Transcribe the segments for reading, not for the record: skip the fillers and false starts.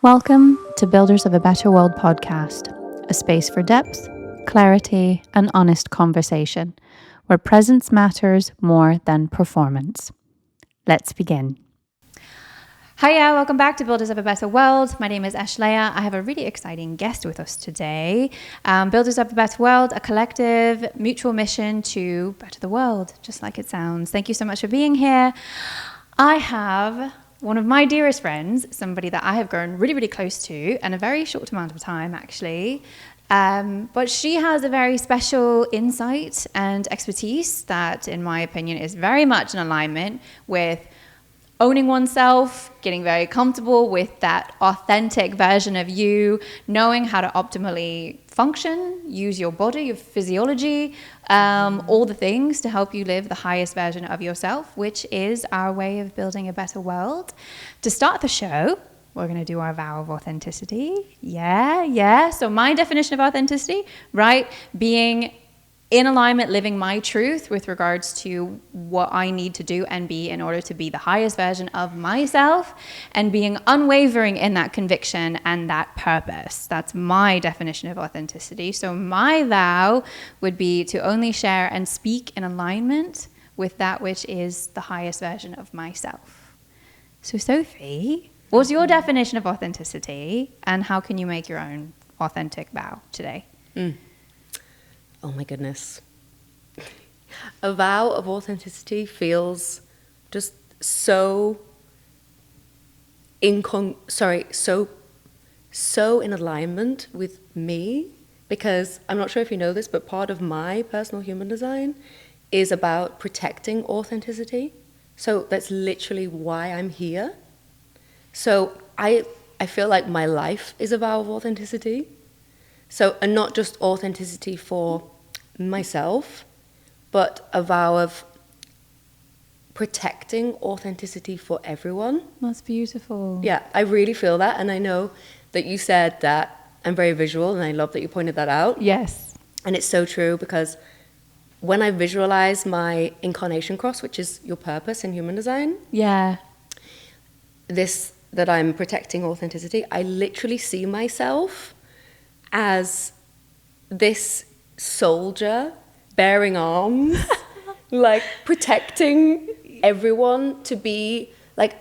Welcome to Builders of a Better World podcast, a space for depth, clarity, and honest conversation, where presence matters more than performance. Let's begin. Hiya, welcome back to Builders of a Better World. My name is Ashlieya. I have a really exciting guest with us today. Builders of a Better World, a collective mutual mission to better the world, just like it sounds. Thank you so much for being here. I have one of my dearest friends, somebody that I have grown really, really close to in a very short amount of time, actually. But she has a very special insight and expertise that, in my opinion, is very much in alignment with owning oneself, getting very comfortable with that authentic version of you, knowing how to optimally function, use your body, your physiology, all the things to help you live the highest version of yourself, which is our way of building a better world. To start the show, we're going to do our vow of authenticity. Yeah. So my definition of authenticity, right? Being in alignment, living my truth with regards to what I need to do and be in order to be the highest version of myself, and being unwavering in that conviction and that purpose. That's my definition of authenticity. So my vow would be to only share and speak in alignment with that which is the highest version of myself. So Sophie, what's your definition of authenticity, and how can you make your own authentic vow today? Oh my goodness. A vow of authenticity feels just so in alignment with me, because I'm not sure if you know this, but part of my personal human design is about protecting authenticity. So that's literally why I'm here. So I feel like my life is a vow of authenticity. So, and not just authenticity for myself, but a vow of protecting authenticity for everyone. That's beautiful. Yeah, I really feel that. And I know that you said that I'm very visual, and I love that you pointed that out. Yes. And it's so true, because when I visualize my incarnation cross, which is your purpose in human design. Yeah. This, that I'm protecting authenticity, I literally see myself as this soldier bearing arms, like protecting everyone to be, like,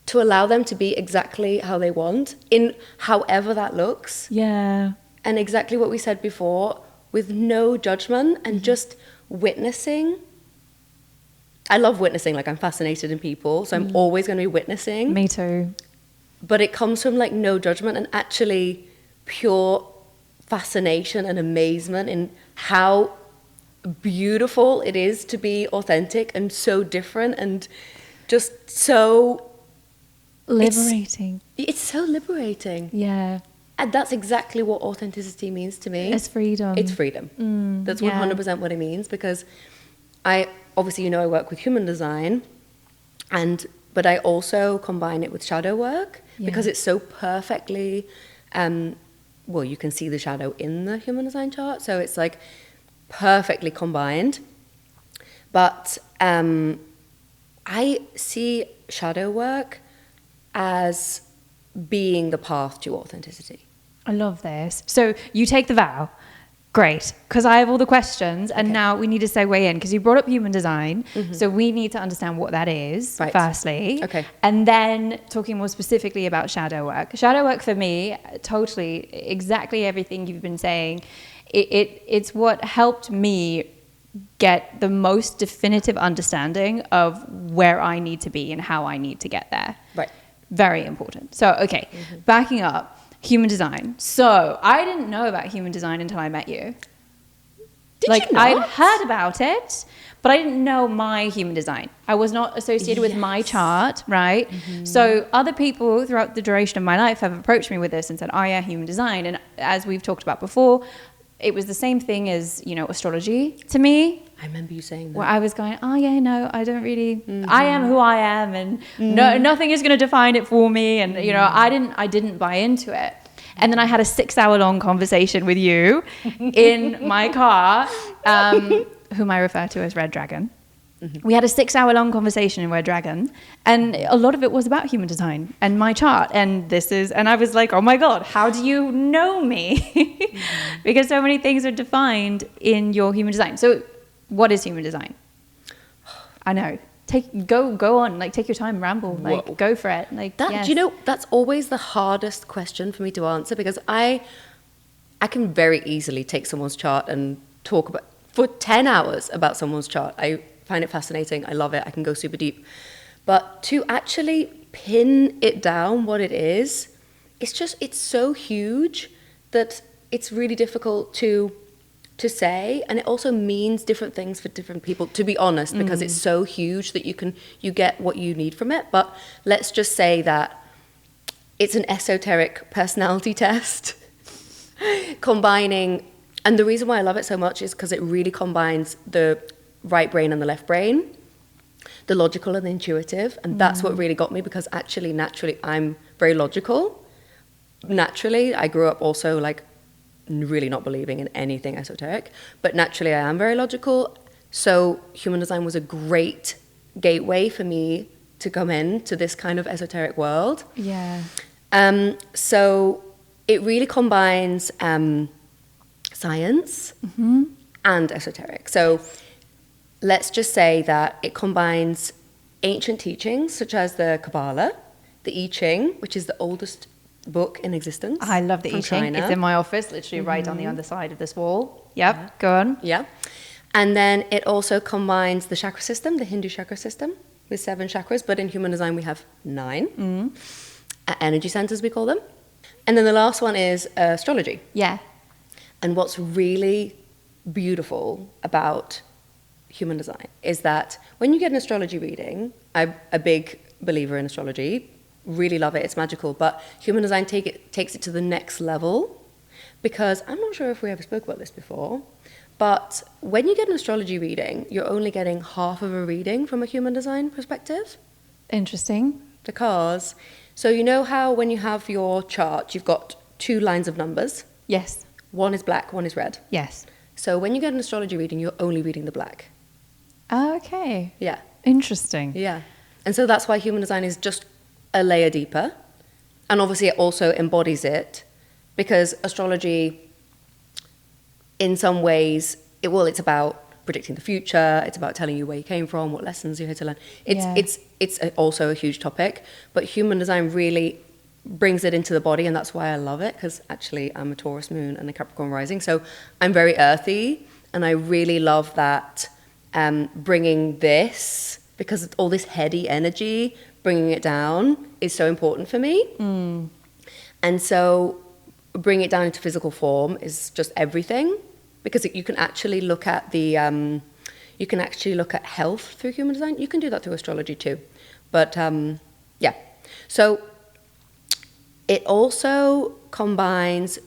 to allow them to be exactly how they want, in however that looks. Yeah. And exactly what we said before, with no judgment and just witnessing. I love witnessing, like I'm fascinated in people, so I'm always going to be witnessing. Me too. But it comes from like no judgment and actually pure fascination and amazement in how beautiful it is to be authentic and so different and just so liberating. It's so liberating. Yeah. And that's exactly what authenticity means to me. It's freedom. It's freedom. That's 100% what it means, because I obviously, you know, I work with human design, but I also combine it with shadow work because it's so perfectly well, you can see the shadow in the human design chart, so it's like perfectly combined. But I see shadow work as being the path to authenticity. I love this. So you take the vow. Great, because I have all the questions, and now we need to segue in, because you brought up human design, so we need to understand what that is, firstly. Okay. And then talking more specifically about shadow work. Shadow work for me, totally, exactly everything you've been saying, it's what helped me get the most definitive understanding of where I need to be and how I need to get there. Right. Very important. So, okay, backing up. Human design. So I didn't know about human design until I met you. Did you not? I'd heard about it, but I didn't know my human design. I was not associated with my chart, right? So other people throughout the duration of my life have approached me with this and said, oh yeah, human design. And as we've talked about before, it was the same thing as, you know, astrology to me. I remember you saying that. Where I was going, oh yeah, no, I don't really, I am who I am, and nothing is going to define it for me. And, you know, I didn't buy into it. And then I had a 6-hour-long conversation with you in my car, whom I refer to as Red Dragon. We had a 6-hour-long conversation in Red Dragon, and a lot of it was about human design and my chart. And I was like, oh my God, how do you know me? Because so many things are defined in your human design. So what is human design? I know. Go on, like take your time, ramble, like Whoa. go for it. Like That, yes. you know, that's always the hardest question for me to answer, because I can very easily take someone's chart and talk about for 10 hours about someone's chart. I find it fascinating. I love it. I can go super deep. But to actually pin it down what it is, it's so huge that it's really difficult to say, and it also means different things for different people, to be honest, because it's so huge that you get what you need from it. But let's just say that it's an esoteric personality test combining, and the reason why I love it so much is because it really combines the right brain and the left brain, the logical and the intuitive, and that's what really got me, because actually naturally I'm very logical. Naturally, I grew up also like really not believing in anything esoteric, but naturally I am very logical. So human design was a great gateway for me to come into this kind of esoteric world. Yeah. So it really combines science and esoteric. So let's just say that it combines ancient teachings such as the Kabbalah, the I Ching, which is the oldest book in existence. I love the I Ching. It's in my office, literally right on the other side of this wall. Yep, go on. Yeah. And then it also combines the chakra system, the Hindu chakra system, with 7 chakras, but in human design we have 9. Energy centers, we call them. And then the last one is astrology. Yeah. And what's really beautiful about human design is that when you get an astrology reading, I'm a big believer in astrology, really love it, it's magical, but human design takes it to the next level, because I'm not sure if we ever spoke about this before, but when you get an astrology reading, you're only getting half of a reading from a human design perspective. Interesting. Because, so you know how when you have your chart, you've got 2 lines of numbers? Yes. One is black, one is red. Yes. So when you get an astrology reading, you're only reading the black. Okay. Yeah. Interesting. Yeah. And so that's why human design is just a layer deeper. And obviously it also embodies it, because astrology, in some ways, it's about predicting the future. It's about telling you where you came from, what lessons you're here to learn. It's also a huge topic, but human design really brings it into the body, and that's why I love it, because actually I'm a Taurus moon and a Capricorn rising, so I'm very earthy, and I really love that bringing this, because all this heady energy, bringing it down is so important for me. And so bring it down into physical form is just everything, because you can actually look at health through human design. You can do that through astrology too, but yeah. So it also combines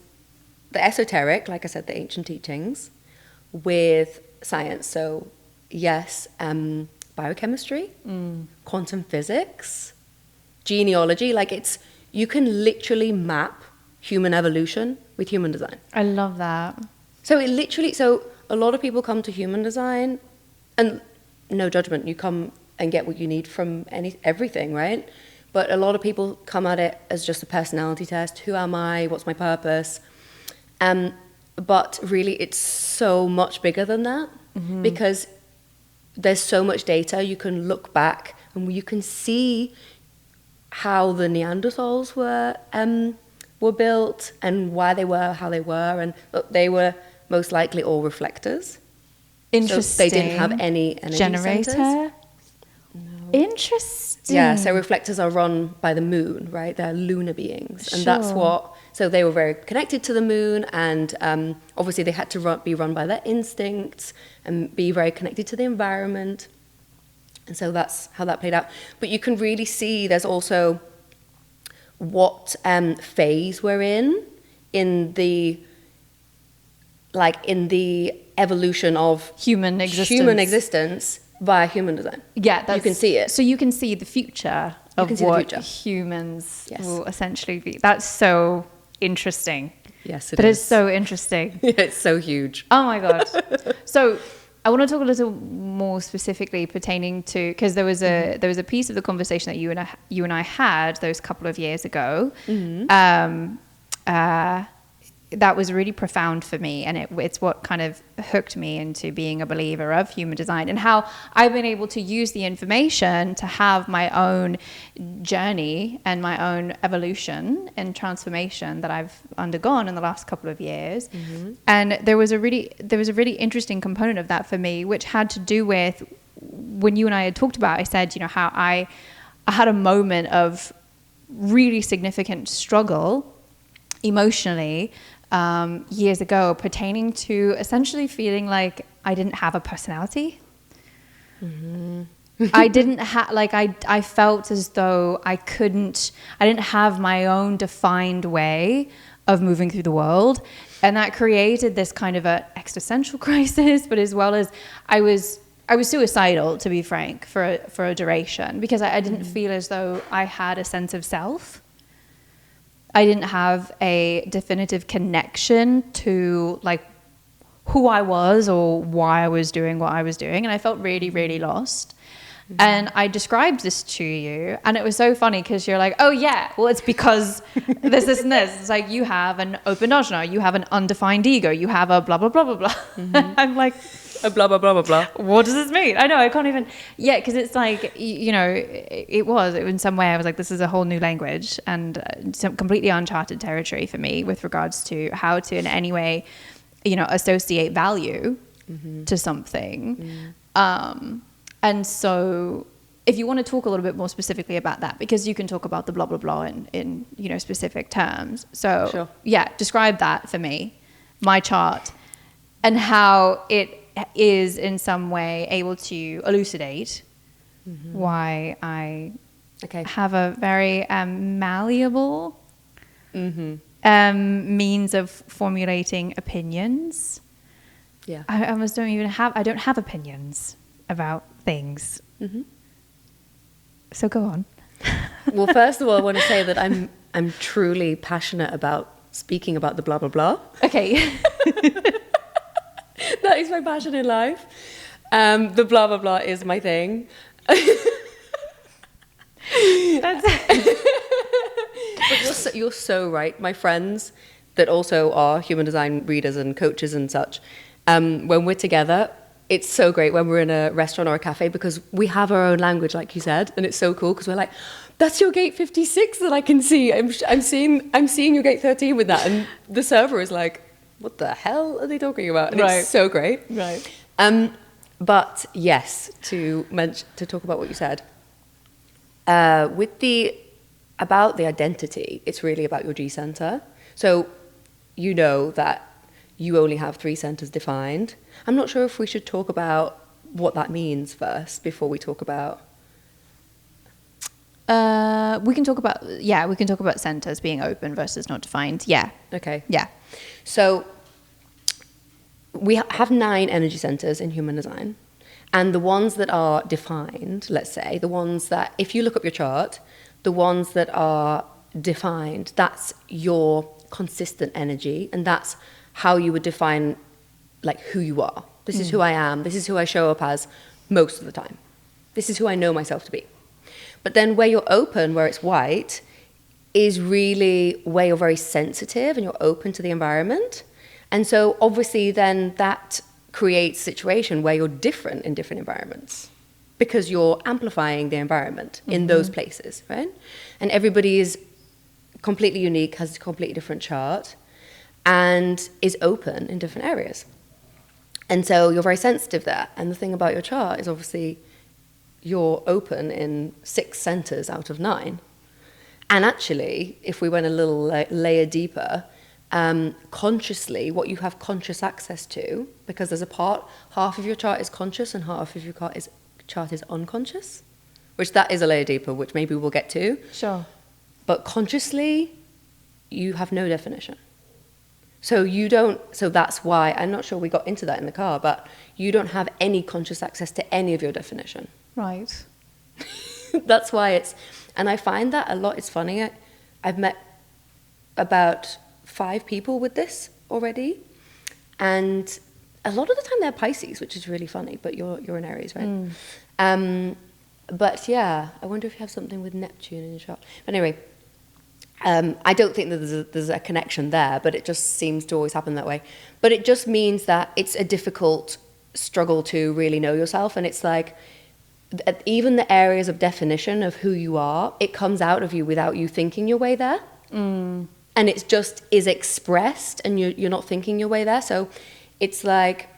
the esoteric, like I said, the ancient teachings, with science. So yes, biochemistry, quantum physics, genealogy. You can literally map human evolution with human design. I love that. So a lot of people come to human design, and no judgment, you come and get what you need from everything, right? But a lot of people come at it as just a personality test. Who am I? What's my purpose? But really, it's so much bigger than that, because there's so much data. You can look back and you can see how the Neanderthals were built and why they were how they were, and they were most likely all reflectors. Interesting. So they didn't have any energy generator. centers. No. Interesting. Yeah, so reflectors are run by the moon, right? They're lunar beings, and that's what. So they were very connected to the moon, and obviously they had to be run by their instincts and be very connected to the environment. And so that's how that played out. But you can really see there's also what phase we're in the evolution of human existence via human design. Yeah, you can see it. So you can see the future of what humans will essentially be. That's so interesting. Yes, That is so interesting. It's so huge. Oh my God. So I want to talk a little more specifically pertaining to, because there was a piece of the conversation that you and I had those couple of years ago. That was really profound for me, and it's what kind of hooked me into being a believer of human design, and how I've been able to use the information to have my own journey and my own evolution and transformation that I've undergone in the last couple of years. And there was a really interesting component of that for me, which had to do with when you and I had talked about, I said, how I had a moment of really significant struggle emotionally years ago, pertaining to essentially feeling like I didn't have a personality. I didn't have, I felt as though I didn't have my own defined way of moving through the world. And that created this kind of a existential crisis, but as well as I was suicidal, to be frank, for a duration, because I didn't feel as though I had a sense of self. I didn't have a definitive connection to who I was or why I was doing what I was doing. And I felt really, really lost. And I described this to you, and it was so funny because you're like, oh yeah, well, it's because this and this. It's like, you have an open ajna, you have an undefined ego, you have a blah, blah, blah, blah, blah. I'm like, a blah, blah, blah, blah, blah. What does this mean? I know, I can't even, because it's like, it was in some way, I was like, this is a whole new language and some completely uncharted territory for me with regards to how to in any way, associate value to something. And so if you want to talk a little bit more specifically about that, because you can talk about the blah, blah, blah in specific terms. So sure. Yeah, describe that for me, my chart, and how it is in some way able to elucidate why I have a very malleable means of formulating opinions. Yeah. I almost I don't have opinions about things. So go on. Well, first of all, I want to say that I'm truly passionate about speaking about the blah blah blah. Okay. That is my passion in life. The blah blah blah is my thing. But you're so right. My friends that also are human design readers and coaches and such, when we're together, it's so great when we're in a restaurant or a cafe because we have our own language, like you said, and it's so cool because we're like, that's your gate 56 that I can see. I'm seeing your gate 13 with that, and the server is like, what the hell are they talking about? And it's so great. Right. But yes, to talk about what you said, about the identity, it's really about your G center. So you know that you only have 3 centers defined. I'm not sure if we should talk about what that means first before we talk about. We can talk about centers being open versus not defined. Yeah. Okay. Yeah. So we have 9 energy centers in human design. And the ones that are defined, let's say, the ones that, if you look up your chart, the ones that are defined, that's your consistent energy. And that's how you would define who you are. This is who I am. This is who I show up as most of the time. This is who I know myself to be. But then where you're open, where it's white, is really where you're very sensitive and you're open to the environment. And so obviously then that creates a situation where you're different in different environments because you're amplifying the environment in those places, right? And everybody is completely unique, has a completely different chart, and is open in different areas. And so you're very sensitive there. And the thing about your chart is obviously you're open in 6 centers out of 9. And actually, if we went a little layer deeper, consciously, what you have conscious access to, because there's half of your chart is conscious and half of your chart is unconscious, which that is a layer deeper, which maybe we'll get to. Sure. But consciously, you have no definition. So that's why, I'm not sure we got into that in the car, but you don't have any conscious access to any of your definition. Right. That's why and I find that a lot. It's funny, I've met about 5 people with this already, and a lot of the time they're Pisces, which is really funny, but you're an Aries, right? But yeah, I wonder if you have something with Neptune in your chart. But anyway, I don't think that there's a connection there, but it just seems to always happen that way. But it just means that it's a difficult struggle to really know yourself. And it's like, even the areas of definition of who you are, it comes out of you without you thinking your way there. And it just is expressed, and you're not thinking your way there. So it's like,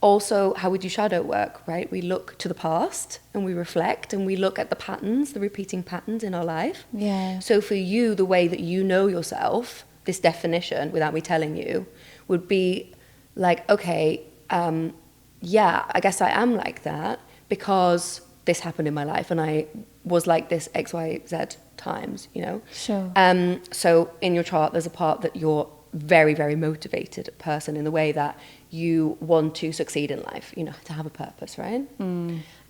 also how we do shadow work, right? We look to the past and we reflect and we look at the patterns, the repeating patterns in our life. Yeah. So for you, the way that you know yourself, this definition, without me telling you, would be like, okay, yeah, I guess I am like that because this happened in my life and I was like this X, Y, Z times, you know? Sure. So in your chart, there's a part that you're very, very motivated person in the way that you want to succeed in life, you know, to have a purpose, right?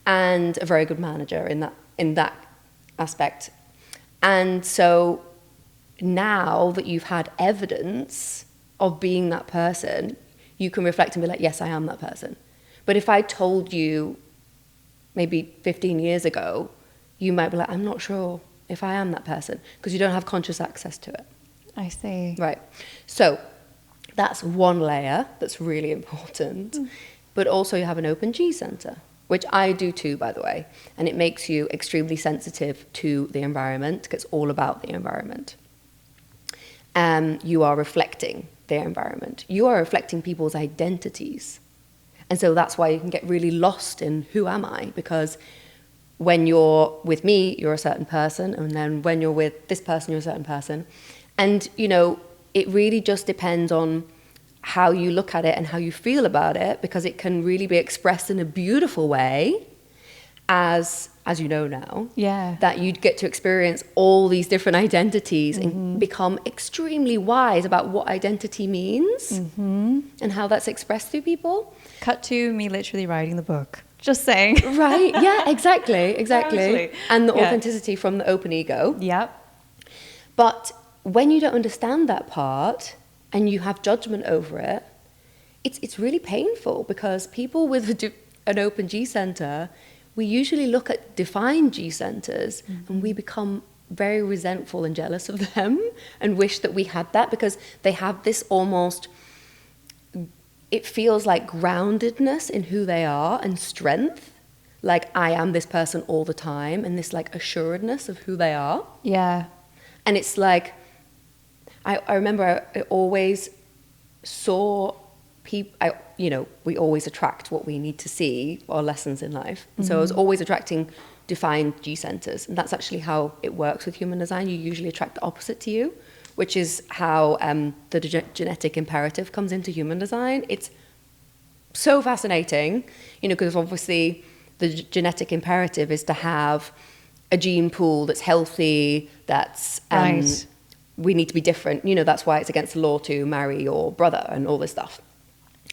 And a very good manager in that aspect. And so now that you've had evidence of being that person, you can reflect and be like, yes, I am that person. But if I told you maybe 15 years ago, you might be like, I'm not sure if I am that person, because you don't have conscious access to it. I see. Right. So that's one layer that's really important. But also you have an open G center, which I do too, by the way. And it makes you extremely sensitive to the environment. It's all about the environment. You are reflecting their environment. You are reflecting people's identities. And so that's why you can get really lost in who am I? Because when you're with me, you're a certain person. And then when you're with this person, you're a certain person. And, you know, it really just depends on how you look at it and how you feel about it, because it can really be expressed in a beautiful way, as you know now. Yeah. That you'd get to experience all these different identities and become extremely wise about what identity means and how that's expressed through people. Cut to me literally writing the book. Just saying. Right, yeah, exactly. Totally. And the authenticity from the open ego. Yep. But when you don't understand that part and you have judgment over it, it's really painful, because people with an open G center, we usually look at defined G centers and we become very resentful and jealous of them and wish that we had that, because they have this almost, it feels like groundedness in who they are and strength. Like, I am this person all the time, and this like assuredness of who they are. Yeah. And it's like, I remember I always saw people, you know, we always attract what we need to see, our lessons in life. And so I was always attracting defined G centers. And that's actually how it works with human design. You usually attract the opposite to you, which is how the genetic imperative comes into human design. It's so fascinating, you know, because obviously the genetic imperative is to have a gene pool that's healthy, that's right. We need to be different. You know, that's why it's against the law to marry your brother and all this stuff.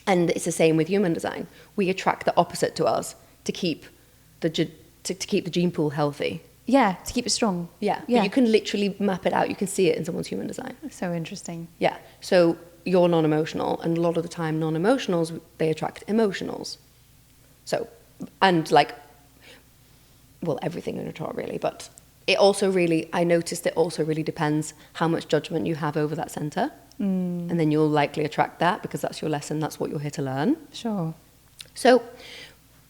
And it's the same with human design. We attract the opposite to us to keep the gene pool healthy. Yeah, to keep it strong. Yeah. But you can literally map it out. You can see it in someone's human design. So interesting. Yeah. So you're non-emotional, and a lot of the time non-emotionals, they attract emotionals. So, and like, well, everything in a chart really, but it also really, I noticed it also really depends how much judgment you have over that center. And then you'll likely attract that, because that's your lesson, that's what you're here to learn. Sure. So,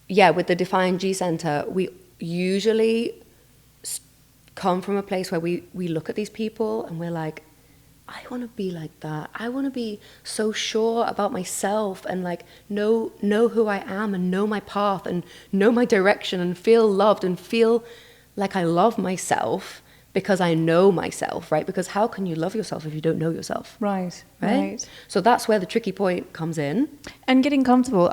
yeah, with the defined G center, we usually come from a place where we look at these people and we're like, I want to be like that. I want to be so sure about myself and like know who I am and know my path and know my direction and feel loved and feel like I love myself because I know myself, right? Because how can you love yourself if you don't know yourself? Right. So that's where the tricky point comes in. And getting comfortable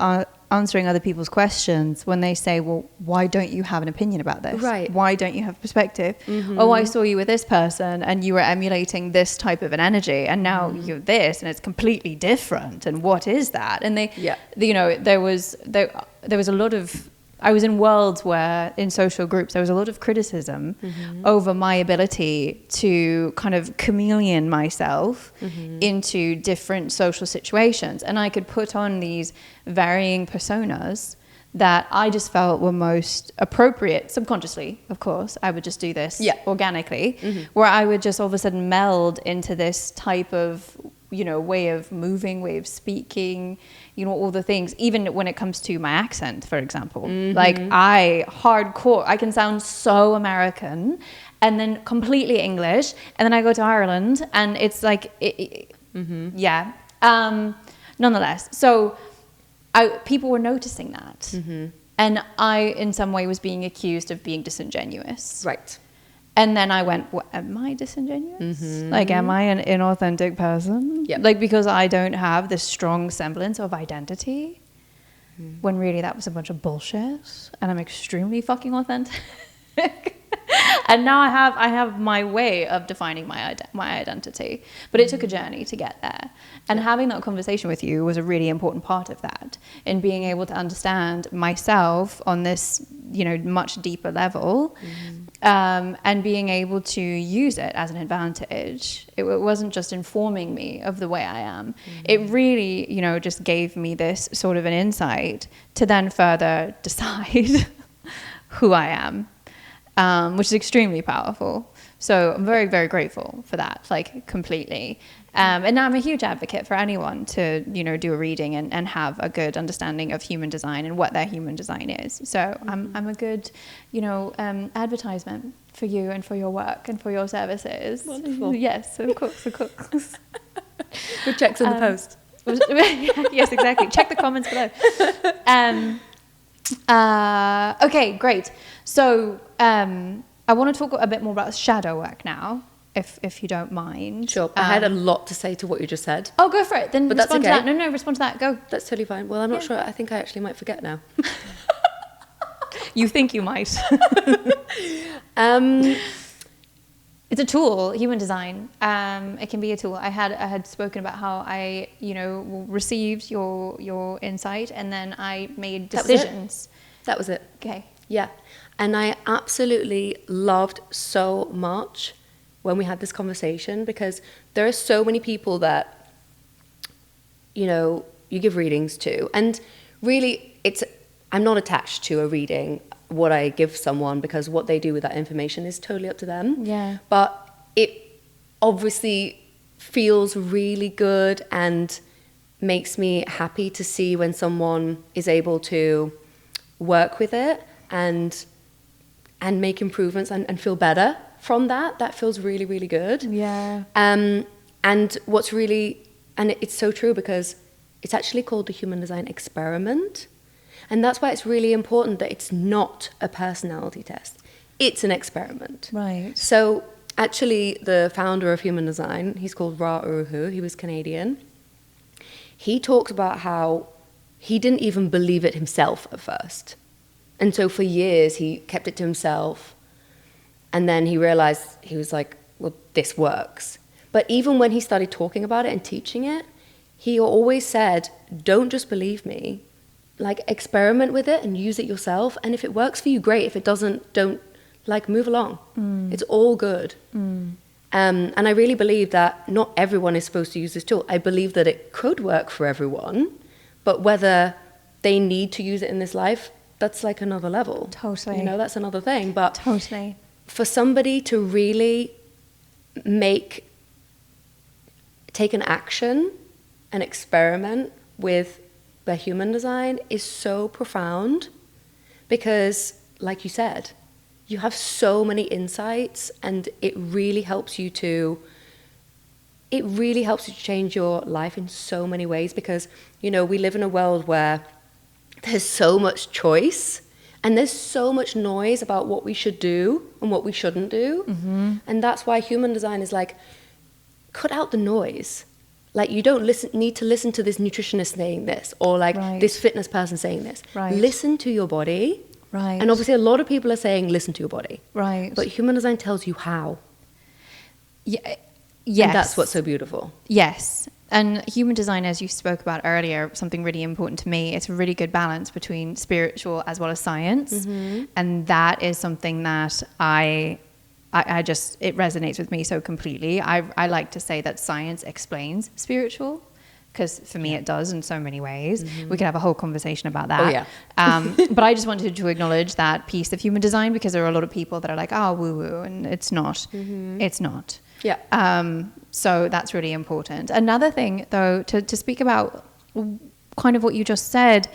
answering other people's questions when they say, well, why don't you have an opinion about this? Right. Why don't you have perspective? Oh, I saw you with this person and you were emulating this type of an energy, and now you're this and it's completely different. And what is that? And they, you know, there was a lot of I was in worlds where in social groups, there was a lot of criticism over my ability to kind of chameleon myself into different social situations. And I could put on these varying personas that I just felt were most appropriate, subconsciously, of course. I would just do this organically, where I would just all of a sudden meld into this type of, you know, way of moving, way of speaking, you know, all the things, even when it comes to my accent, for example. Like I can sound so American and then completely English. And then I go to Ireland and it's like, nonetheless. So people were noticing that. And I, in some way, was being accused of being disingenuous. Right. And then I went, what, am I disingenuous? Like, am I an inauthentic person? Yep. Like, because I don't have this strong semblance of identity, when really that was a bunch of bullshit, and I'm extremely fucking authentic. And now I have my way of defining my identity, but it took a journey to get there. And having that conversation with you was a really important part of that, in being able to understand myself on this, you know, much deeper level, and being able to use it as an advantage. It wasn't just informing me of the way I am. It really, you know, just gave me this sort of an insight to then further decide who I am. Which is extremely powerful. So I'm very, very grateful for that, like completely. And now I'm a huge advocate for anyone to, you know, do a reading and have a good understanding of human design and what their human design is. So I'm a good, you know, advertisement for you and for your work and for your services. Wonderful. Yes, of course, of course. Good checks in the post. Yes, exactly. Check the comments below. Okay, great. So I want to talk a bit more about shadow work now, if you don't mind. Sure. I had a lot to say to what you just said. Oh, go for it. Then but respond that's okay. to that. No, respond to that. Go. That's totally fine. Well, I'm not sure. I think I actually might forget now. You think you might. It's a tool, human design. It can be a tool. I had spoken about how I, you know, received your insight, and then I made decisions. That was it. Okay. Yeah. And I absolutely loved so much when we had this conversation, because there are so many people that, you know, you give readings to. And really, I'm not attached to a reading, what I give someone, because what they do with that information is totally up to them. Yeah. But it obviously feels really good and makes me happy to see when someone is able to work with it and make improvements and feel better from that. That feels really, really good. Yeah. And what's really, and it's so true, because it's actually called the Human Design Experiment. And that's why it's really important that it's not a personality test. It's an experiment. Right. So actually the founder of Human Design, he's called Ra Uruhu, he was Canadian. He talks about how he didn't even believe it himself at first. And so for years he kept it to himself. And then he realized, he was like, well, this works. But even when he started talking about it and teaching it, he always said, don't just believe me. Like, experiment with it and use it yourself. And if it works for you, great. If it doesn't, don't, like, move along. It's all good. And I really believe that not everyone is supposed to use this tool. I believe that it could work for everyone, but whether they need to use it in this life, that's like another level. Totally. You know, that's another thing. But totally. For somebody to really take an action, an experiment with their human design is so profound, because, like you said, you have so many insights, and it really helps you to change your life in so many ways, because, you know, we live in a world where there's so much choice and there's so much noise about what we should do and what we shouldn't do. And that's why human design is like, cut out the noise. Like, you don't need to listen to this nutritionist saying this, or like this fitness person saying this. Listen to your body. And obviously a lot of people are saying, listen to your body. But human design tells you how. Yes. And that's what's so beautiful. Yes. And human design, as you spoke about earlier, something really important to me, it's a really good balance between spiritual as well as science. And that is something that I just, it resonates with me so completely. I like to say that science explains spiritual, because for me it does in so many ways. We could have a whole conversation about that. Oh, yeah. But I just wanted to acknowledge that piece of human design, because there are a lot of people that are like, oh, woo woo, and it's not. It's not. Yeah. So that's really important. Another thing, though, to speak about kind of what you just said,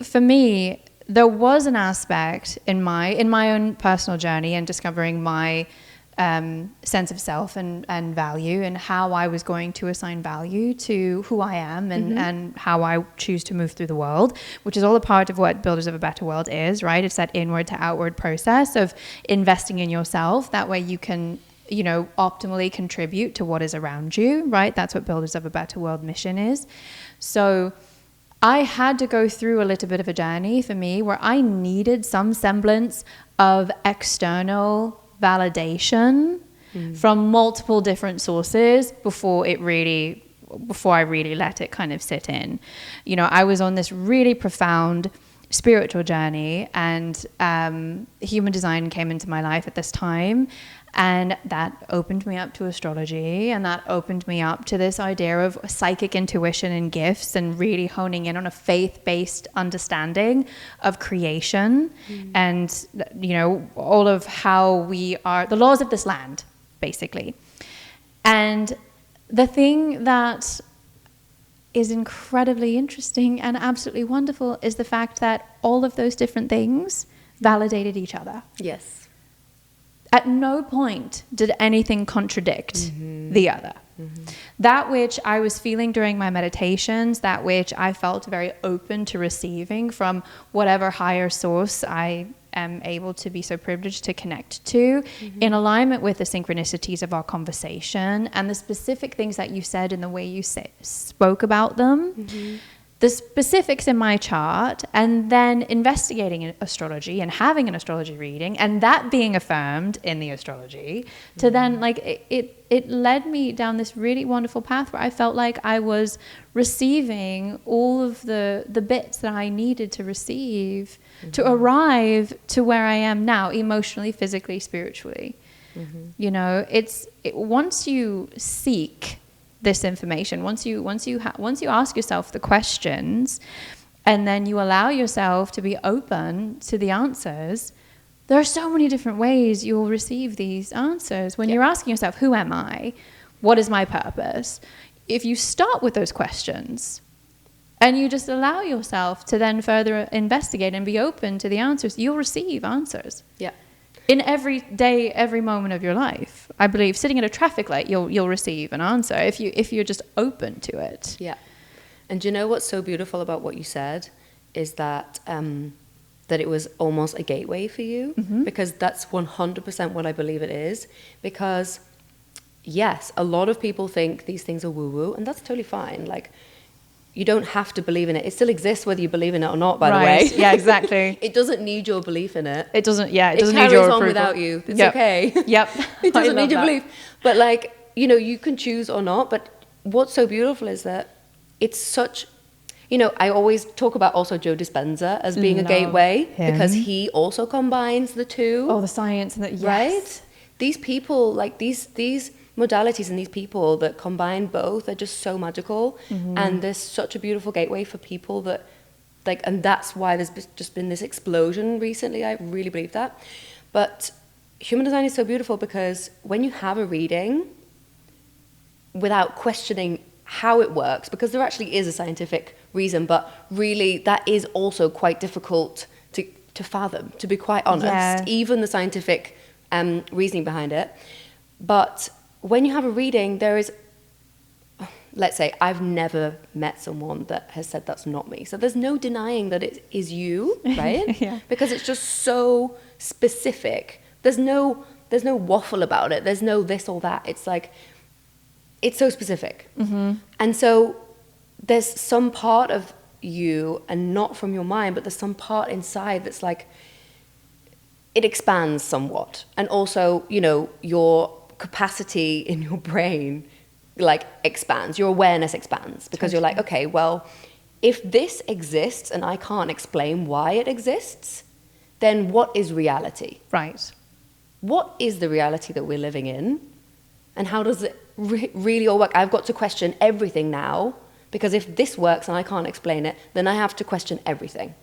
for me, there was an aspect in my own personal journey and discovering my sense of self and value, and how I was going to assign value to who I am and how I choose to move through the world, which is all a part of what Builders of a Better World is, right? It's that inward to outward process of investing in yourself. That way you can, optimally contribute to what is around you, right? That's what Builders of a Better World mission is. So I had to go through a little bit of a journey for me where I needed some semblance of external validation from multiple different sources before I really let it kind of sit in. I was on this really profound spiritual journey, and human design came into my life at this time. And that opened me up to astrology, and that opened me up to this idea of psychic intuition and gifts, and really honing in on a faith-based understanding of creation and, all of how we are, the laws of this land, basically. And the thing that is incredibly interesting and absolutely wonderful is the fact that all of those different things validated each other. Yes. At no point did anything contradict the other. That which I was feeling during my meditations, that which I felt very open to receiving from whatever higher source I am able to be so privileged to connect to, in alignment with the synchronicities of our conversation and the specific things that you said in the way you spoke about them. The specifics in my chart, and then investigating in astrology and having an astrology reading, and that being affirmed in the astrology, to then it led me down this really wonderful path where I felt like I was receiving all of the bits that I needed to receive to arrive to where I am now, emotionally, physically, spiritually. Once you seek this information, once you ask yourself the questions, and then you allow yourself to be open to the answers, there are so many different ways you'll receive these answers. When you're asking yourself, who am I? What is my purpose? If you start with those questions and you just allow yourself to then further investigate and be open to the answers, you'll receive answers. Yeah. In every day, every moment of your life. I believe sitting at a traffic light, you'll receive an answer if you're just open to it. Yeah. And do you know what's so beautiful about what you said is that that it was almost a gateway for you, because that's 100% what I believe it is. Because yes, a lot of people think these things are woo-woo, and that's totally fine. Like, you don't have to believe in it. It still exists whether you believe in it or not, by the way. Yeah, exactly. It doesn't need your belief in it. It doesn't need your approval. It carries on without you. It's okay. Yep. It doesn't need your belief. But you can choose or not. But what's so beautiful is that it's such, I always talk about also Joe Dispenza as being a gateway, because he also combines the two. Oh, the science and yes. Right? These people, like these modalities and these people that combine both are just so magical, and there's such a beautiful gateway for people that and that's why there's just been this explosion recently. I really believe that. But human design is so beautiful because when you have a reading without questioning how it works, because there actually is a scientific reason, but really that is also quite difficult to fathom, to be quite honest, even the scientific reasoning behind it. But when you have a reading, there is, let's say, I've never met someone that has said that's not me. So there's no denying that it is you, right? Because it's just so specific. There's no waffle about it. There's no this or that. It's like, it's so specific. And so there's some part of you, and not from your mind, but there's some part inside that's like, it expands somewhat. And also, your capacity in your brain like expands, your awareness expands, because you're like, okay, well, if this exists and I can't explain why it exists, then what is reality? Right. What is the reality that we're living in? And how does it really all work? I've got to question everything now, because if this works and I can't explain it, then I have to question everything.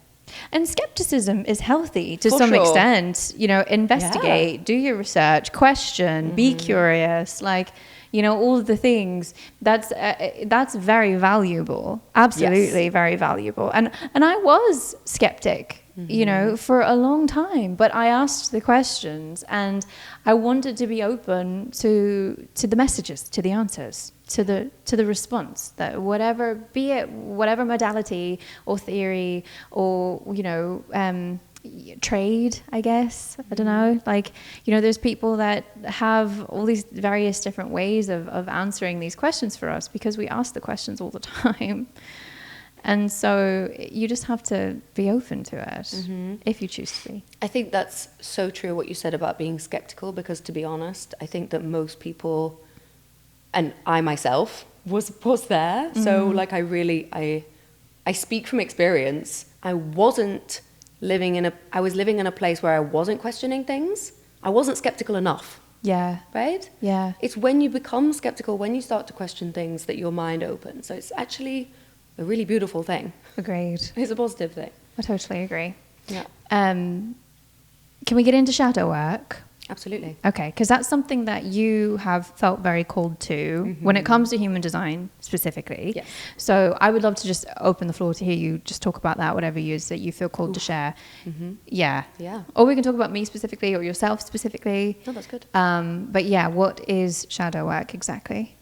And skepticism is healthy to For some sure. extent. You know, investigate, do your research, question, be curious, like, you know, all of the things. That's very valuable. Absolutely very valuable. And I was skeptic, you know, for a long time, but I asked the questions and I wanted to be open to the messages, to the answers, to the response, that whatever, be it whatever modality or theory or, you know, trade, I guess. I don't know. Like, you know, there's people that have all these various different ways of answering these questions for us, because we ask the questions all the time. And so you just have to be open to it if you choose to be. I think that's so true what you said about being skeptical, because to be honest, I think that most people, and I myself was there. So like I speak from experience. I was living in a place where I wasn't questioning things. I wasn't skeptical enough. Yeah. Right? Yeah. It's when you become skeptical, when you start to question things, that your mind opens. So it's actually a really beautiful thing. Agreed. It's a positive thing. I totally agree. Yeah. Can we get into shadow work? Absolutely. Okay, because that's something that you have felt very called to when it comes to human design specifically. Yes. So I would love to just open the floor to hear you just talk about that, whatever it is that you feel called to share. Yeah. Yeah. Or we can talk about me specifically or yourself specifically. No, that's good. But yeah, what is shadow work exactly?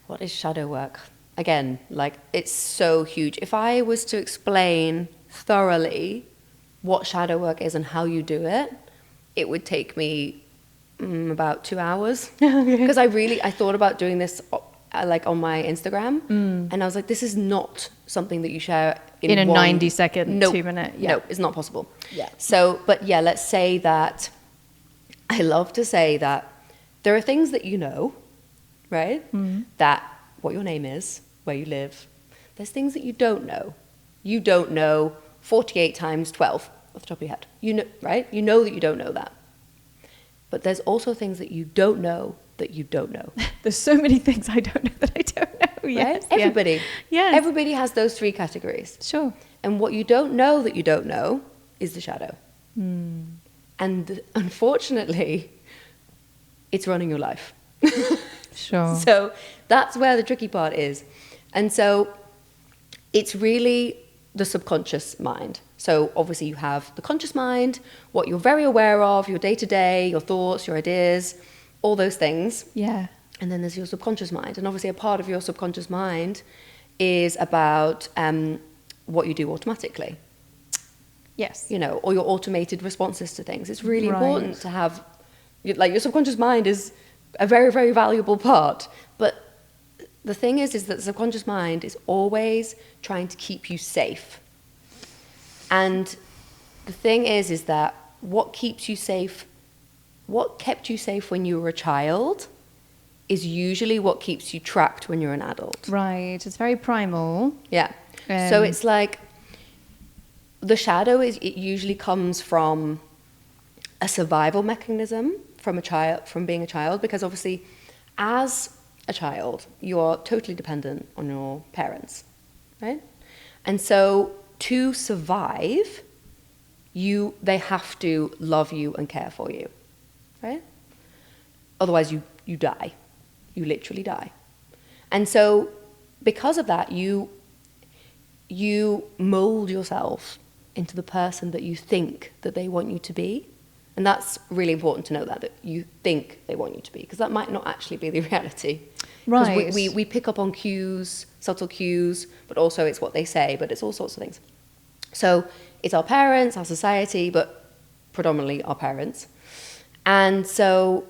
What is shadow work? Again, like, it's so huge. If I was to explain thoroughly what shadow work is and how you do it, it would take me about 2 hours. Because I thought about doing this like on my Instagram, and I was like, this is not something that you share in a one, 90-second, 2-minute. Yeah. No, it's not possible. Yeah. So, but yeah, let's say that, I love to say that there are things that you know, right? That what your name is, where you live. There's things that you don't know. You don't know 48 times 12 off the top of your head. You know, right? You know that you don't know that. But there's also things that you don't know that you don't know. There's so many things I don't know that I don't know. Yes. Right? Everybody. Yes. Everybody has those 3 categories. Sure. And what you don't know that you don't know is the shadow. And unfortunately, it's running your life. Sure. So that's where the tricky part is. And so it's really the subconscious mind. So obviously you have the conscious mind, what you're very aware of, your day-to-day, your thoughts, your ideas, all those things. Yeah. And then there's your subconscious mind. And obviously a part of your subconscious mind is about what you do automatically. Yes. You know, or your automated responses to things. It's really important to have, like, your subconscious mind is a very, very valuable part. But the thing is that the subconscious mind is always trying to keep you safe. And the thing is that what keeps you safe, what kept you safe when you were a child is usually what keeps you trapped when you're an adult. Right. It's very primal. Yeah. So it's like the shadow it usually comes from a survival mechanism from being a child, because obviously as a child you are totally dependent on your parents, right? And so to survive, they have to love you and care for you, right? Otherwise you die. You literally die. And so because of that, you mold yourself into the person that you think that they want you to be. And that's really important to know that you think they want you to be, because that might not actually be the reality. Right. Because we pick up on cues, subtle cues, but also it's what they say, but it's all sorts of things. So it's our parents, our society, but predominantly our parents. And so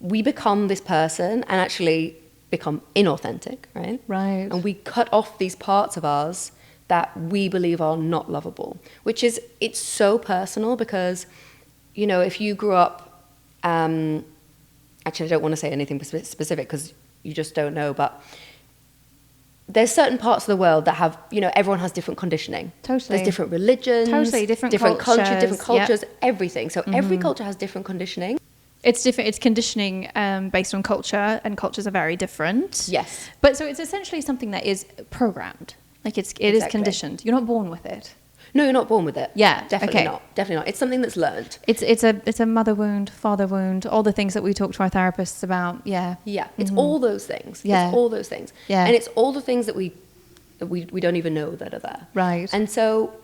we become this person and actually become inauthentic, right? Right. And we cut off these parts of us that we believe are not lovable, it's so personal because, if you grew up, actually I don't want to say anything specific because you just don't know. But there's certain parts of the world that have, you know, everyone has different conditioning. Totally. There's different religions. Totally. Different countries, different cultures, yep. everything. So every culture has different conditioning. It's different. It's conditioning based on culture, and cultures are very different. Yes. But so it's essentially something that is programmed. Like it is conditioned. You're not born with it. No, you're not born with it. Yeah. Definitely okay. not. Definitely not. It's something that's learned. It's a mother wound, father wound, all the things that we talk to our therapists about. Yeah. Yeah. It's all those things. Yeah. It's all those things. Yeah. And it's all the things that we don't even know that are there. Right. And so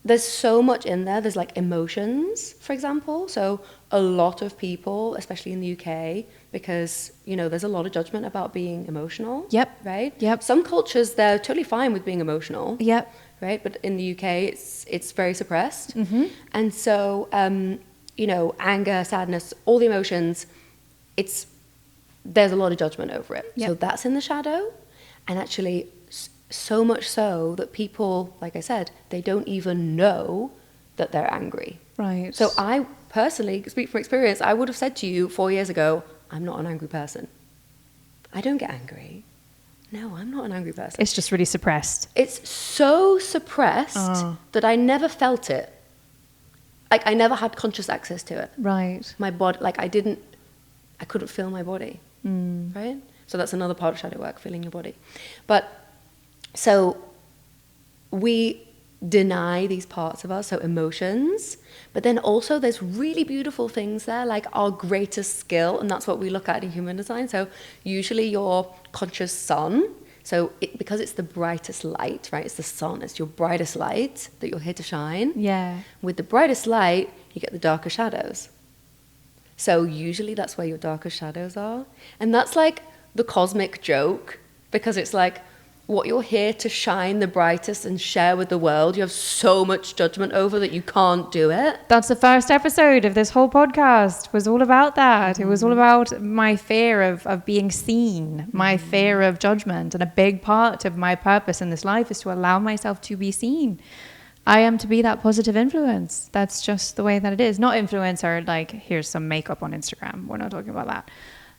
there's so much in there. There's like emotions, for example. So a lot of people, especially in the UK, because, you know, there's a lot of judgment about being emotional. Yep. Right? Yep. Some cultures, they're totally fine with being emotional. Yep. Right? But in the UK, it's very suppressed. Mm-hmm. And so, you know, anger, sadness, all the emotions, there's a lot of judgment over it. Yep. So that's in the shadow. And actually, so much so that people, like I said, they don't even know that they're angry. Right. So I personally, speak from experience, I would have said to you 4 years ago, I'm not an angry person. I don't get angry. No, I'm not an angry person. It's just really suppressed. It's so suppressed that I never felt it. Like, I never had conscious access to it. Right. My body, like, I couldn't feel my body. Right? So that's another part of shadow work, feeling your body. But so we deny these parts of us, so emotions, but then also there's really beautiful things there, like our greatest skill, and that's what we look at in human design. So usually your conscious sun, so because it's the brightest light, right? It's the sun, it's your brightest light that you're here to shine. Yeah. With the brightest light, you get the darker shadows. So usually that's where your darker shadows are. And that's like the cosmic joke, because it's like what you're here to shine the brightest and share with the world, you have so much judgment over that you can't do it. That's the first episode of this whole podcast, was all about that. It was all about my fear of being seen, my fear of judgment. And a big part of my purpose in this life is to allow myself to be seen. I am to be that positive influence. That's just the way that it is. Not influencer, like, here's some makeup on Instagram. We're not talking about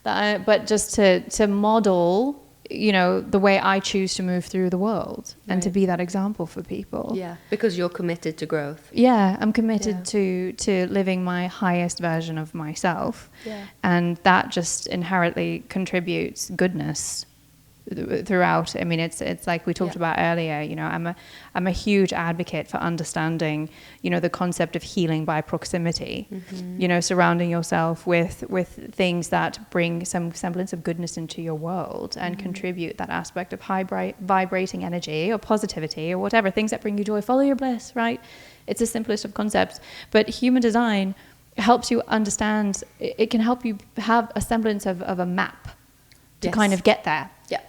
that. But just to model, you know, the way I choose to move through the world, and to be that example for people. Yeah, because you're committed to growth. Yeah, I'm committed to living my highest version of myself. Yeah. And that just inherently contributes goodness throughout. I mean, it's like we talked about earlier, you know, I'm a huge advocate for understanding, you know, the concept of healing by proximity, you know, surrounding yourself with things that bring some semblance of goodness into your world and contribute that aspect of high vibrating energy or positivity or whatever, things that bring you joy. Follow your bliss, right? It's the simplest of concepts. But human design helps you understand, it can help you have a semblance of a map to kind of get there. Yeah.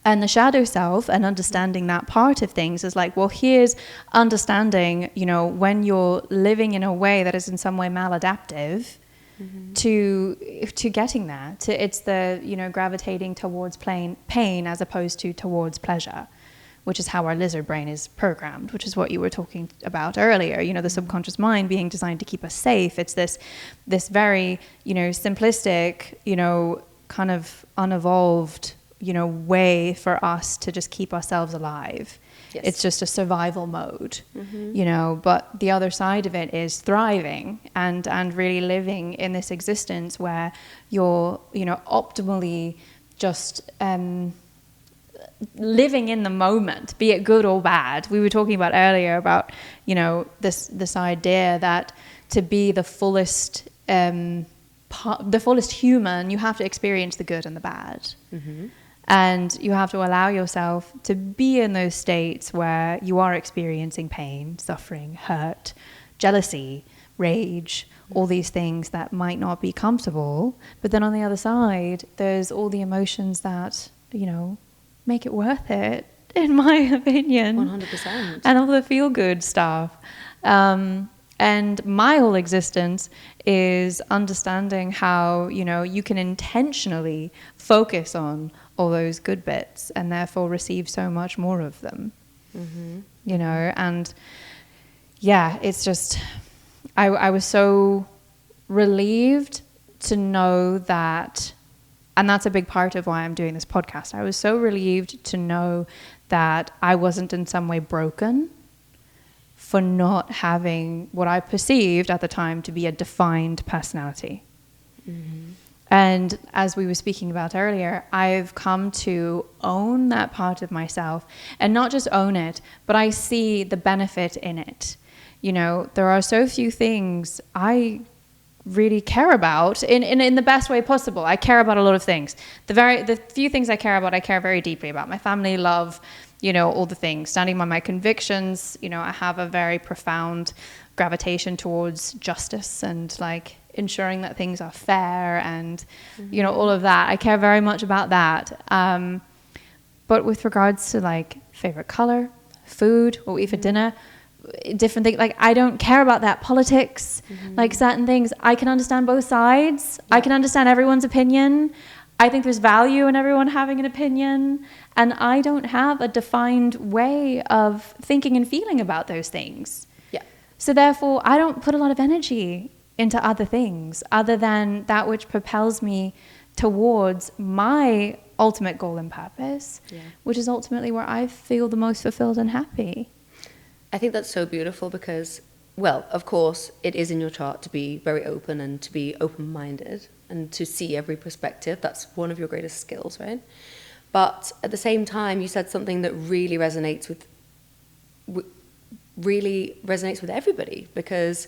And the shadow self and understanding that part of things is like, well, here's understanding, you know, when you're living in a way that is in some way maladaptive to getting there. It's the, you know, gravitating towards pain as opposed to towards pleasure, which is how our lizard brain is programmed, which is what you were talking about earlier, you know, the subconscious mind being designed to keep us safe. It's this very, you know, simplistic, you know, kind of unevolved, you know, way for us to just keep ourselves alive. Yes. It's just a survival mode, you know, but the other side of it is thriving and really living in this existence where you're, you know, optimally just living in the moment, be it good or bad. We were talking about earlier about, you know, this idea that to be the fullest human, you have to experience the good and the bad. And you have to allow yourself to be in those states where you are experiencing pain, suffering, hurt, jealousy, rage, all these things that might not be comfortable. But then on the other side, there's all the emotions that, you know, make it worth it, in my opinion. 100%. And all the feel-good stuff. And my whole existence is understanding how, you know, you can intentionally focus on all those good bits and therefore receive so much more of them, you know. And yeah, it's just, I was so relieved to know that And that's a big part of why I'm doing this podcast. I was so relieved to know that I wasn't in some way broken for not having what I perceived at the time to be a defined personality. Mm-hmm. And as we were speaking about earlier, I've come to own that part of myself, and not just own it, but I see the benefit in it. You know, there are so few things I really care about in the best way possible. I care about a lot of things. The few things I care about, I care very deeply about. My family, love, you know, all the things. Standing by my convictions, you know, I have a very profound gravitation towards justice and like ensuring that things are fair and, you know, all of that. I care very much about that. But with regards to like favorite color, food, what we eat for dinner, different things, like I don't care about that. Politics, like certain things, I can understand both sides. I can understand everyone's opinion. I think there's value in everyone having an opinion, and I don't have a defined way of thinking and feeling about those things. So therefore, I don't put a lot of energy into other things other than that which propels me towards my ultimate goal and purpose, which is ultimately where I feel the most fulfilled and happy. I think that's so beautiful because, well, of course, it is in your chart to be very open and to be open-minded and to see every perspective. That's one of your greatest skills, right? But at the same time, you said something that really resonates with everybody, because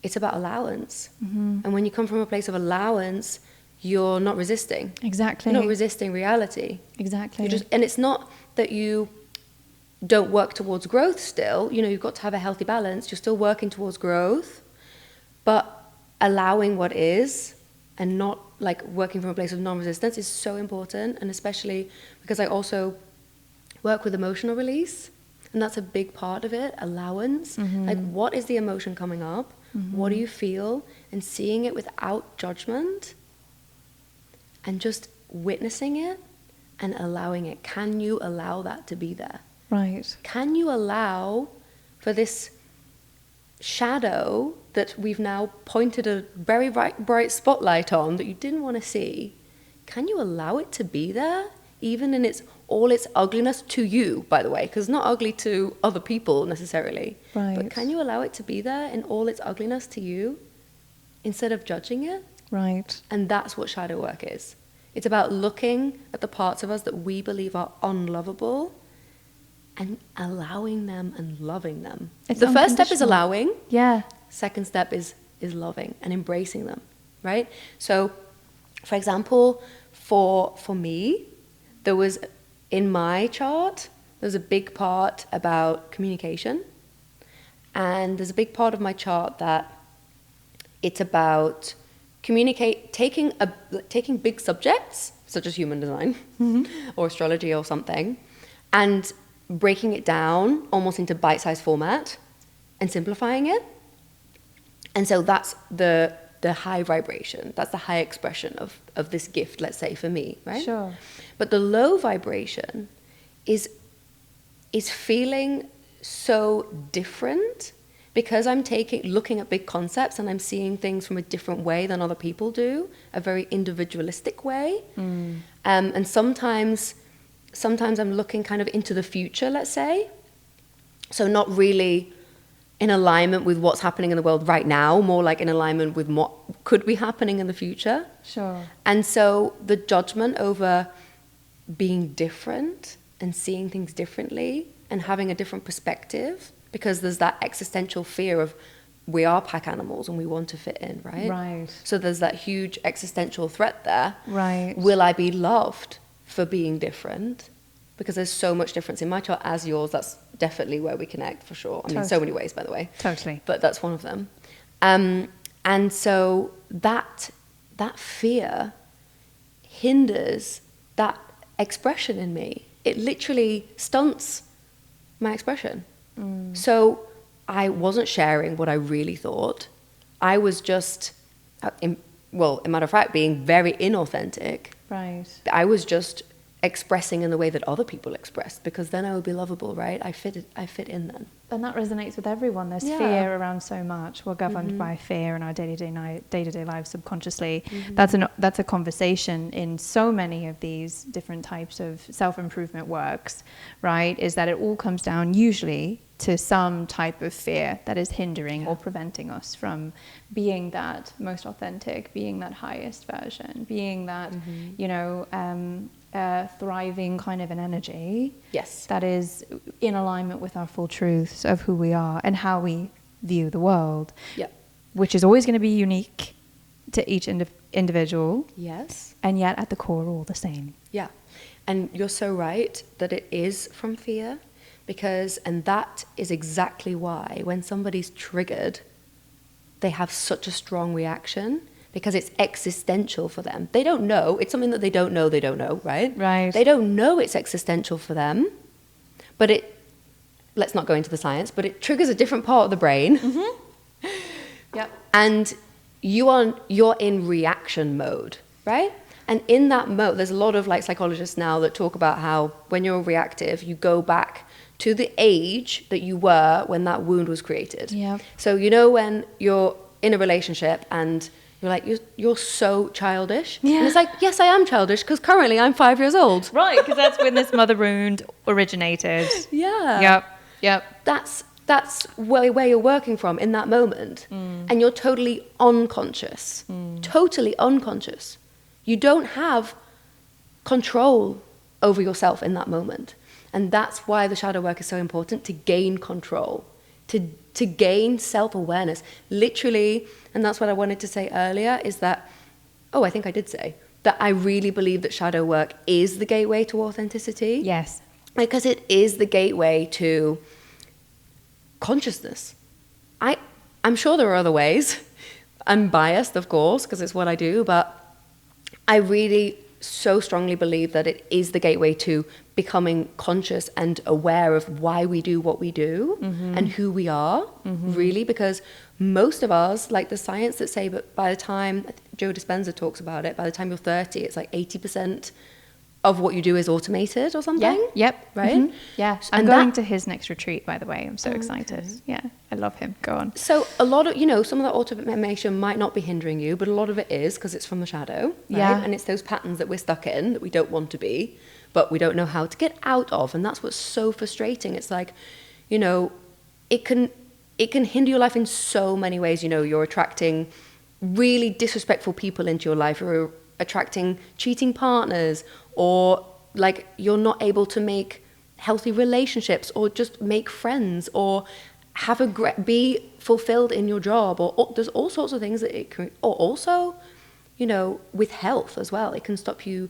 it's about allowance. And when you come from a place of allowance, you're not resisting. Exactly. You're not resisting reality. Exactly. And it's not that you don't work towards growth still. You know, you've got to have a healthy balance. You're still working towards growth, but allowing what is and not like working from a place of non-resistance is so important. And especially because I also work with emotional release, and that's a big part of it, allowance. Like, what is the emotion coming up? What do you feel? And seeing it without judgment and just witnessing it and allowing it. Can you allow that to be there? Right. Can you allow for this shadow that we've now pointed a very bright spotlight on that you didn't want to see? Can you allow it to be there, even in all its ugliness to you, by the way, because it's not ugly to other people necessarily. Right. But can you allow it to be there in all its ugliness to you instead of judging it? Right. And that's what shadow work is. It's about looking at the parts of us that we believe are unlovable and allowing them and loving them. The first step is allowing. Yeah. Second step is loving and embracing them, right? So, for example, for me, there was, in my chart, there's a big part about communication. And there's a big part of my chart that it's about taking big subjects, such as human design or astrology or something, and breaking it down almost into bite-sized format and simplifying it. And so that's the high vibration. That's the high expression of this gift, let's say, for me, right? Sure. But the low vibration is feeling so different because I'm looking at big concepts and I'm seeing things from a different way than other people do, a very individualistic way. And sometimes I'm looking kind of into the future, let's say. So not really in alignment with what's happening in the world right now, more like in alignment with what could be happening in the future. Sure. And so the judgment over being different and seeing things differently and having a different perspective, because there's that existential fear of we are pack animals and we want to fit in, right? Right. So there's that huge existential threat there. Right. Will I be loved for being different? Because there's so much difference in my chart as yours. That's definitely where we connect for sure. I mean, so many ways, by the way. Totally. But that's one of them. And so that fear hinders that expression in me. It literally stunts my expression. So I wasn't sharing what I really thought. I was just, in matter of fact, being very inauthentic. Right. I was just expressing in the way that other people express, because then I would be lovable, right? I fit in then. that resonates with everyone. There's fear around so much. We're governed by fear in our day-to-day lives subconsciously. That's a conversation in so many of these different types of self-improvement works, right? Is that it all comes down usually to some type of fear that is hindering or preventing us from being that most authentic, being that highest version, being that, thriving kind of an energy. Yes. That is in alignment with our full truths of who we are and how we view the world. Yeah. Which is always going to be unique to each individual. Yes. And yet at the core, all the same. Yeah. And you're so right that it is from fear. And that is exactly why when somebody's triggered, they have such a strong reaction, because it's existential for them. They don't know. It's something that they don't know, right? Right. They don't know it's existential for them, but let's not go into the science, but it triggers a different part of the brain. Mm-hmm. Yep. And you're in reaction mode, right? And in that mode, there's a lot of psychologists now that talk about how when you're reactive, you go back to the age that you were when that wound was created. Yeah. So when you're in a relationship and you're like, you're so childish. Yeah. And it's like, yes, I am childish because currently I'm 5 years old. Right, because that's when this mother wound originated. Yeah. Yep. That's where you're working from in that moment. And you're totally unconscious. Totally unconscious. You don't have control over yourself in that moment. And that's why the shadow work is so important, to gain control, to gain self-awareness. Literally, and that's what I wanted to say earlier, is that, I think I did say, that I really believe that shadow work is the gateway to authenticity. Yes. Because it is the gateway to consciousness. I'm sure there are other ways. I'm biased, of course, because it's what I do, but I really so strongly believe that it is the gateway to becoming conscious and aware of why we do what we do and who we are, really, because most of us, like the science that say, but by the time, Joe Dispenza talks about it, by the time you're 30, it's like 80% of what you do is automated or something. Yeah. Yep. Right? Mm-hmm. Yeah. I'm going to his next retreat, by the way. I'm so excited. Okay. Yeah. I love him. Go on. So a lot of, some of that automation might not be hindering you, but a lot of it is because it's from the shadow. Right? Yeah. And it's those patterns that we're stuck in that we don't want to be, but we don't know how to get out of. And that's what's so frustrating. It's like, it can hinder your life in so many ways. You're attracting really disrespectful people into your life. You're attracting cheating partners, or you're not able to make healthy relationships, or just make friends, or be fulfilled in your job, or there's all sorts of things that it can. Or also, with health as well, it can stop you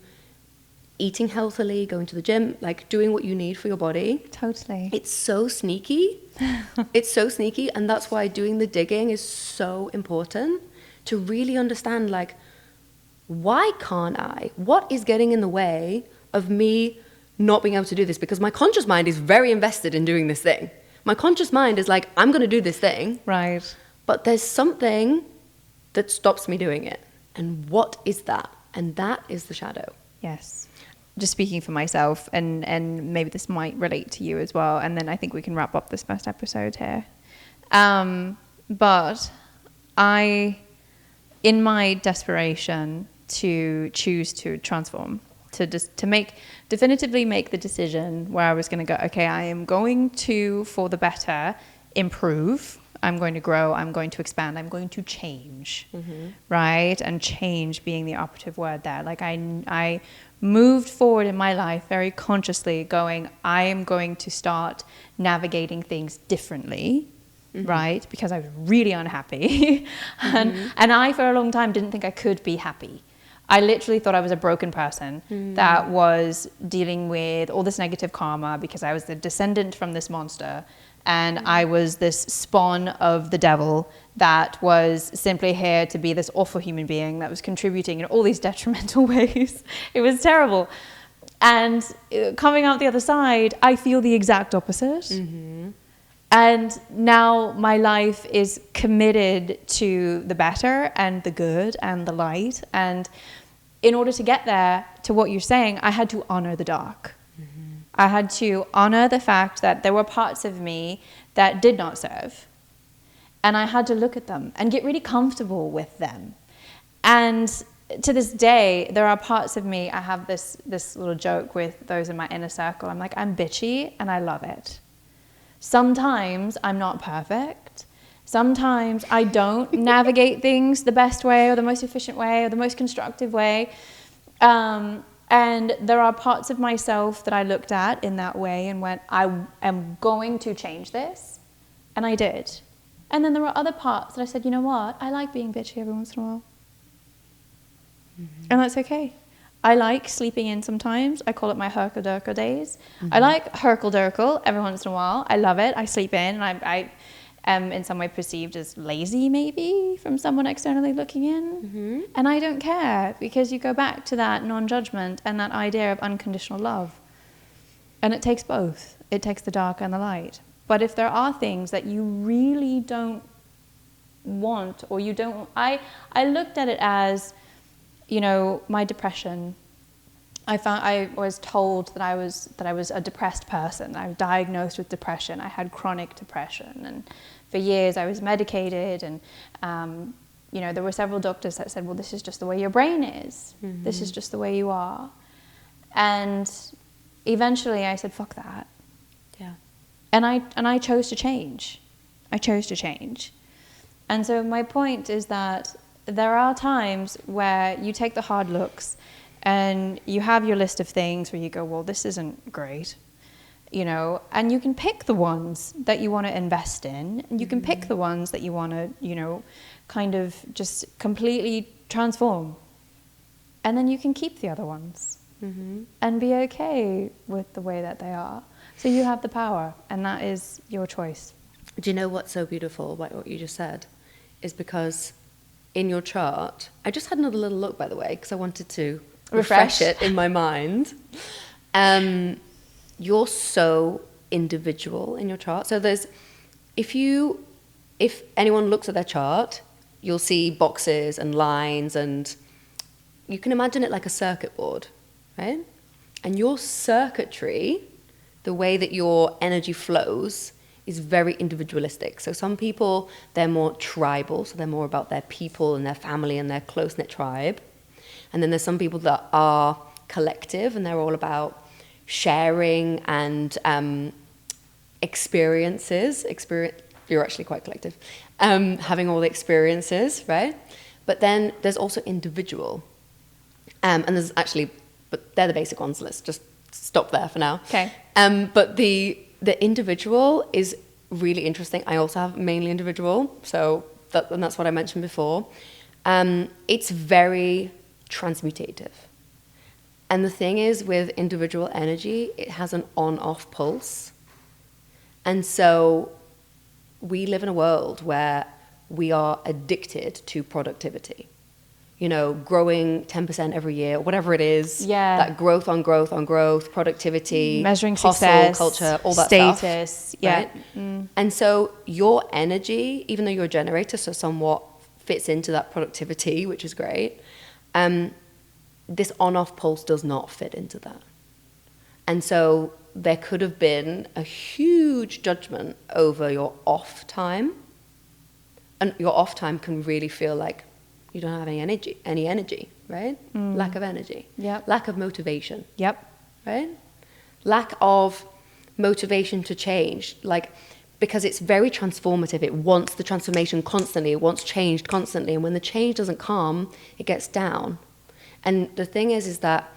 eating healthily, going to the gym, doing what you need for your body. Totally. It's so sneaky. It's so sneaky, and that's why doing the digging is so important, to really understand why can't I? What is getting in the way of me not being able to do this? Because my conscious mind is very invested in doing this thing. My conscious mind is like, I'm going to do this thing. Right. But there's something that stops me doing it. And what is that? And that is the shadow. Yes. Just speaking for myself, and maybe this might relate to you as well, and then I think we can wrap up this first episode here. But in my desperation to choose to transform, to definitively make the decision where I was going to go, okay, I am going to, for the better, improve. I'm going to grow. I'm going to expand. I'm going to change, right? And change being the operative word there. I moved forward in my life very consciously, going, I am going to start navigating things differently. Right? Because I was really unhappy. and I, for a long time, didn't think I could be happy. I literally thought I was a broken person that was dealing with all this negative karma because I was the descendant from this monster. And I was this spawn of the devil that was simply here to be this awful human being that was contributing in all these detrimental ways. It was terrible. And coming out the other side, I feel the exact opposite. And now my life is committed to the better and the good and the light. And in order to get there, to what you're saying, I had to honor the dark. I had to honor the fact that there were parts of me that did not serve. And I had to look at them and get really comfortable with them. And to this day, there are parts of me, I have this little joke with those in my inner circle. I'm like, I'm bitchy and I love it. Sometimes I'm not perfect. Sometimes I don't navigate things the best way or the most efficient way or the most constructive way. And there are parts of myself that I looked at in that way and went, I am going to change this. And I did. And then there were other parts that I said, you know what? I like being bitchy every once in a while. Mm-hmm. And that's okay. I like sleeping in sometimes. I call it my herkle-durkle days. Mm-hmm. I like herkle-durkle every once in a while. I love it. I sleep in, and I am in some way perceived as lazy, maybe, from someone externally looking in. Mm-hmm. And I don't care, because you go back to that non-judgment and that idea of unconditional love. And it takes both. It takes the dark and the light. But if there are things that you really don't want, or you don't... I looked at it as... You know, my depression, I was told that I was a depressed person. I was diagnosed with depression. I had chronic depression, and for years I was medicated, and you know, there were several doctors that said, well, this is just the way your brain is. Mm-hmm. This is just the way you are. And eventually I said, fuck that. Yeah. And I chose to change. I chose to change. And so my point is that there are times where you take the hard looks and you have your list of things where you go, well, this isn't great, you know, and you can pick the ones that you want to invest in, and you can pick the ones that you want to, you know, kind of just completely transform. And then you can keep the other ones and be okay with the way that they are. So you have the power, and that is your choice. Do you know what's so beautiful about what you just said? Is because in your chart, I just had another little look, by the way, because I wanted to refresh it in my mind. You're so individual in your chart. So there's, if anyone looks at their chart, you'll see boxes and lines, and you can imagine it like a circuit board, right? And your circuitry, the way that your energy flows, is very individualistic. So some people, they're more tribal, so they're more about their people and their family and their close-knit tribe. And then there's some people that are collective, and they're all about sharing and experiences. You're actually quite collective. Having all the experiences, right? But then there's also individual. And there's actually, but they're the basic ones. Let's just stop there for now. Okay. But the individual is really interesting. I also have mainly individual, so and that's what I mentioned before. It's very transmutative. And the thing is, with individual energy, it has an on-off pulse. And so we live in a world where we are addicted to productivity. You know, growing 10% every year, whatever it is. Yeah. That growth on growth on growth, productivity, measuring hustle, success, culture, all that status, stuff. yeah. Right? And so your energy, even though you're a generator, so somewhat fits into that productivity, which is great, this on-off pulse does not fit into that. And so there could have been a huge judgment over your off time. And your off time can really feel like you don't have any energy, right? Lack of energy. Yep. Lack of motivation. Yep. Right? Lack of motivation to change. Like, because it's very transformative. It wants the transformation constantly. It wants change constantly. And when the change doesn't come, it gets down. And the thing is that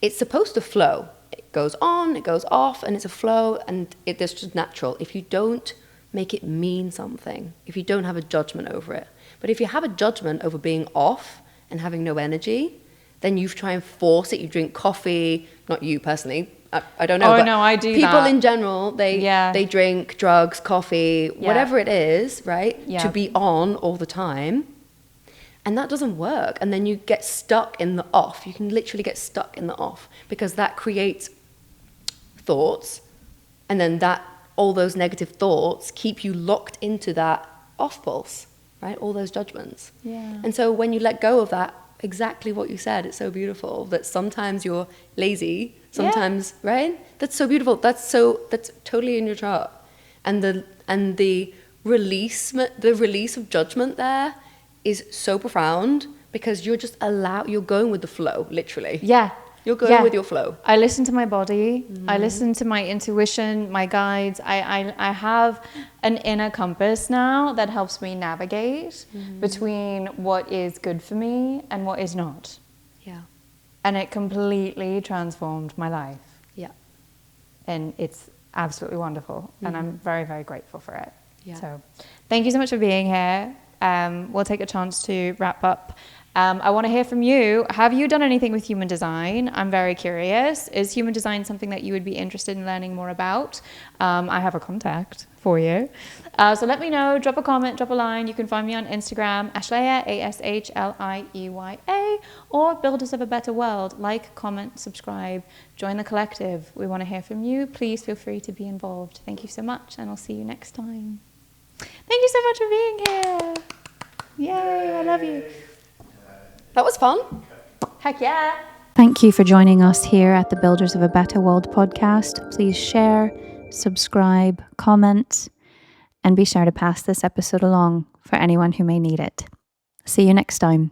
it's supposed to flow. It goes on, it goes off, and it's a flow, and it's just natural. If you don't make it mean something, if you don't have a judgment over it. But if you have a judgment over being off and having no energy, then you try and force it. You drink coffee, not you personally, I don't know. Oh, but no, I do people that. in general, they drink drugs, coffee, whatever it is, right? Yeah. To be on all the time. And that doesn't work. And then you get stuck in the off. You can literally get stuck in the off, because that creates thoughts. And then all those negative thoughts keep you locked into that off pulse, right? All those judgments. Yeah. And so when you let go of that, exactly what you said, it's so beautiful that sometimes you're lazy, sometimes, right? That's so beautiful. That's totally in your chart. And And the release of judgment there is so profound, because you're just you're going with the flow, literally. Yeah. You're going with your flow. I listen to my body. I listen to my intuition, my guides. I have an inner compass now that helps me navigate between what is good for me and what is not. Yeah. And it completely transformed my life. Yeah. And it's absolutely wonderful. And I'm very, very grateful for it. Yeah. So thank you so much for being here. We'll take a chance to wrap up. I want to hear from you. Have you done anything with human design? I'm very curious. Is human design something that you would be interested in learning more about? I have a contact for you. So let me know. Drop a comment, drop a line. You can find me on Instagram, Ashlieya, ASHLIEYA, or Builders of a Better World. Like, comment, subscribe, join the collective. We want to hear from you. Please feel free to be involved. Thank you so much, and I'll see you next time. Thank you so much for being here. Yay, I love you. That was fun. Heck yeah. Thank you for joining us here at the Builders of a Better World podcast. Please share, subscribe, comment, and be sure to pass this episode along for anyone who may need it. See you next time.